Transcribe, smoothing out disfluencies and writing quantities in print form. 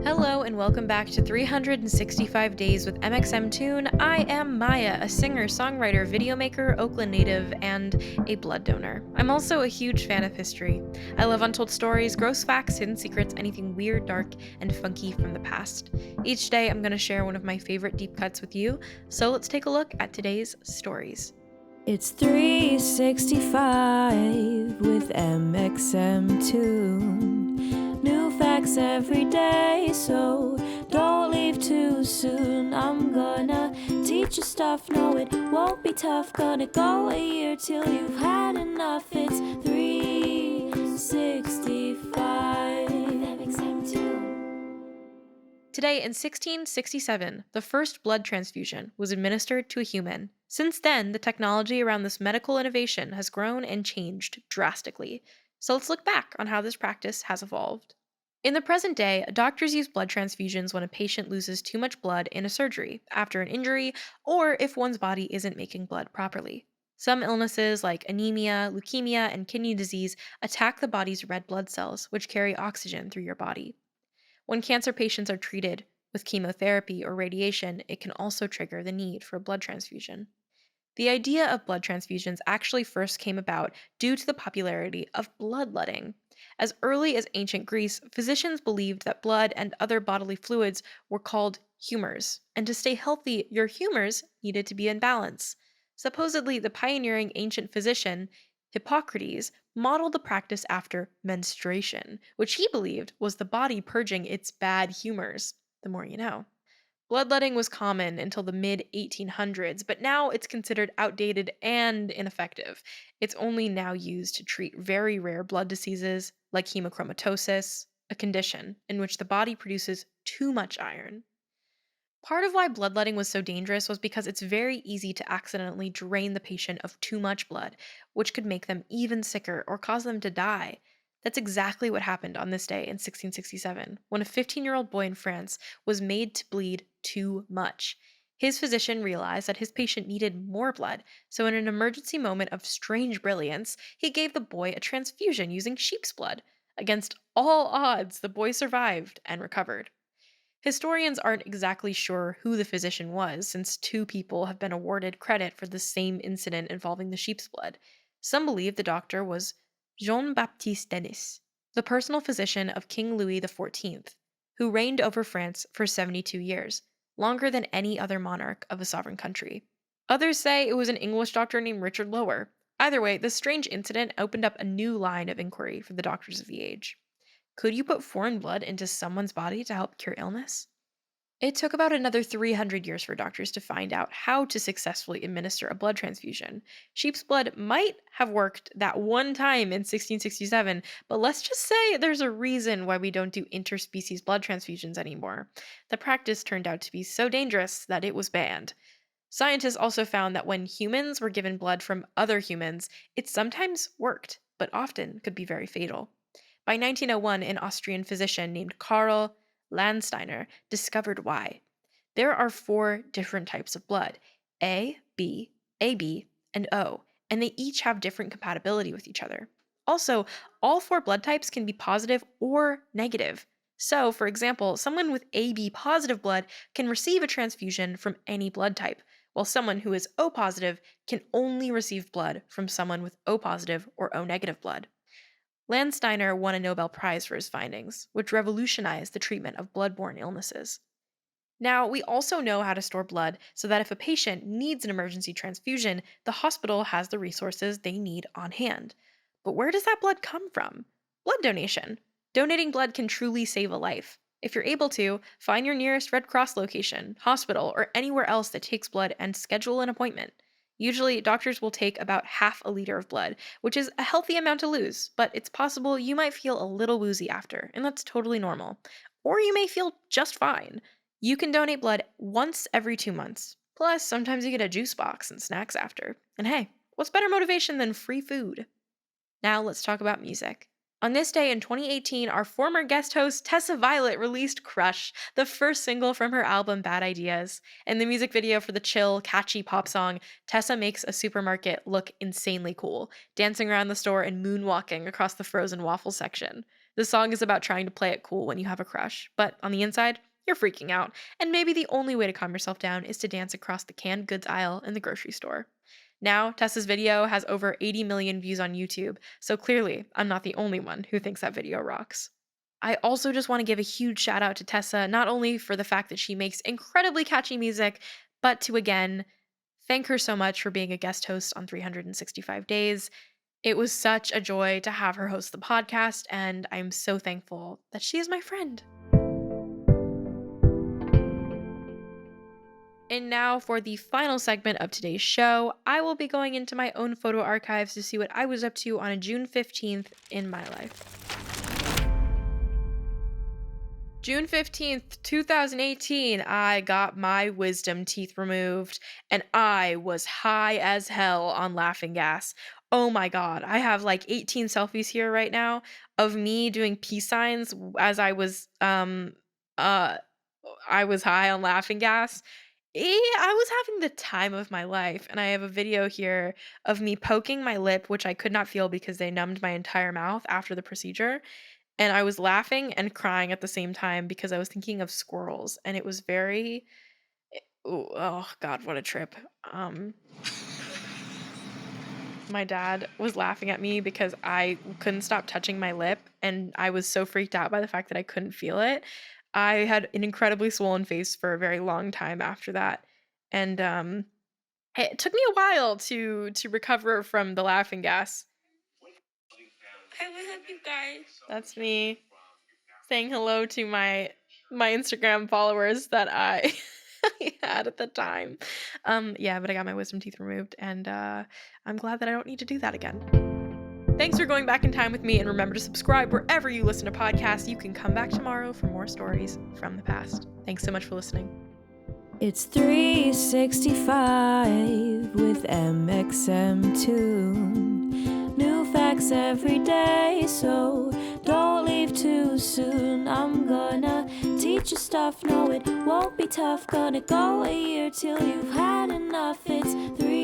Hello and welcome back to 365 Days with mxmtoon. I am Maia, a singer, songwriter, videomaker, Oakland native, and a blood donor. I'm also a huge fan of history. I love untold stories, gross facts, hidden secrets, anything weird, dark, and funky from the past. Each day I'm going to share one of my favorite deep cuts with you, so let's take a look at today's stories. It's 365 with mxmtoon. New facts every day, so don't leave too soon. I'm gonna teach you stuff, no it won't be tough. Gonna go a year till you've had enough. It's 365 mxmtoon. Today, in 1667, the first blood transfusion was administered to a human. Since then, the technology around this medical innovation has grown and changed drastically. So let's look back on how this practice has evolved. In the present day, doctors use blood transfusions when a patient loses too much blood in a surgery, after an injury, or if one's body isn't making blood properly. Some illnesses like anemia, leukemia, and kidney disease attack the body's red blood cells, which carry oxygen through your body. When cancer patients are treated with chemotherapy or radiation, it can also trigger the need for a blood transfusion. The idea of blood transfusions actually first came about due to the popularity of bloodletting. As early as ancient Greece, physicians believed that blood and other bodily fluids were called humors, and to stay healthy, your humors needed to be in balance. Supposedly, the pioneering ancient physician, Hippocrates, modeled the practice after menstruation, which he believed was the body purging its bad humors. The more you know. Bloodletting was common until the mid 1800s, but now it's considered outdated and ineffective. It's only now used to treat very rare blood diseases like hemochromatosis, a condition in which the body produces too much iron. Part of why bloodletting was so dangerous was because it's very easy to accidentally drain the patient of too much blood, which could make them even sicker or cause them to die. That's exactly what happened on this day in 1667, when a 15-year-old boy in France was made to bleed too much. His physician realized that his patient needed more blood, so in an emergency moment of strange brilliance, he gave the boy a transfusion using sheep's blood. Against all odds, the boy survived and recovered. Historians aren't exactly sure who the physician was, since two people have been awarded credit for the same incident involving the sheep's blood. Some believe the doctor was Jean Baptiste Denis, the personal physician of King Louis XIV, who reigned over France for 72 years, longer than any other monarch of a sovereign country. Others say it was an English doctor named Richard Lower. Either way, this strange incident opened up a new line of inquiry for the doctors of the age. Could you put foreign blood into someone's body to help cure illness? It took about another 300 years for doctors to find out how to successfully administer a blood transfusion. Sheep's blood might have worked that one time in 1667, but let's just say there's a reason why we don't do interspecies blood transfusions anymore. The practice turned out to be so dangerous that it was banned. Scientists also found that when humans were given blood from other humans, it sometimes worked, but often could be very fatal. By 1901, an Austrian physician named Karl Landsteiner discovered why. There are four different types of blood: A, B, AB, and O, and they each have different compatibility with each other. Also, all four blood types can be positive or negative. So, for example, someone with AB positive blood can receive a transfusion from any blood type, while someone who is O positive can only receive blood from someone with O positive or O negative blood. Landsteiner won a Nobel Prize for his findings, which revolutionized the treatment of blood-borne illnesses. Now, we also know how to store blood so that if a patient needs an emergency transfusion, the hospital has the resources they need on hand. But where does that blood come from? Blood donation. Donating blood can truly save a life. If you're able to, find your nearest Red Cross location, hospital, or anywhere else that takes blood and schedule an appointment. Usually, doctors will take about half a liter of blood, which is a healthy amount to lose, but it's possible you might feel a little woozy after, and that's totally normal. Or you may feel just fine. You can donate blood once every 2 months. Plus, sometimes you get a juice box and snacks after. And hey, what's better motivation than free food? Now let's talk about music. On this day in 2018, our former guest host Tessa Violet released Crush, the first single from her album Bad Ideas. In the music video for the chill, catchy pop song, Tessa makes a supermarket look insanely cool, dancing around the store and moonwalking across the frozen waffle section. The song is about trying to play it cool when you have a crush, but on the inside, you're freaking out, and maybe the only way to calm yourself down is to dance across the canned goods aisle in the grocery store. Now, Tessa's video has over 80 million views on YouTube, so clearly, I'm not the only one who thinks that video rocks. I also just want to give a huge shout out to Tessa, not only for the fact that she makes incredibly catchy music, but to again thank her so much for being a guest host on 365 Days. It was such a joy to have her host the podcast, and I'm so thankful that she is my friend. And now, for the final segment of today's show, I will be going into my own photo archives to see what I was up to on a June 15th in my life. June 15th, 2018, I got my wisdom teeth removed, and I was high as hell on laughing gas. Oh my god, I have like 18 selfies here right now of me doing peace signs as uh I was high on laughing gas. I was having the time of my life, and I have a video here of me poking my lip, which I could not feel because they numbed my entire mouth after the procedure, and I was laughing and crying at the same time because I was thinking of squirrels, and it was very oh god, what a trip. Um, my dad was laughing at me because I couldn't stop touching my lip, and I was so freaked out by the fact that I couldn't feel it. I had an incredibly swollen face for a very long time after that, and it took me a while to recover from the laughing gas. I will help you guys. That's me saying hello to my Instagram followers that I had at the time. Yeah, but I got my wisdom teeth removed, and I'm glad that I don't need to do that again. Thanks for going back in time with me, and remember to subscribe wherever you listen to podcasts. You can come back tomorrow for more stories from the past. Thanks so much for listening. It's 365 with mxmtoon. New facts every day, so don't leave too soon. I'm gonna teach you stuff, no it won't be tough. Gonna go a year till you've had enough. It's 3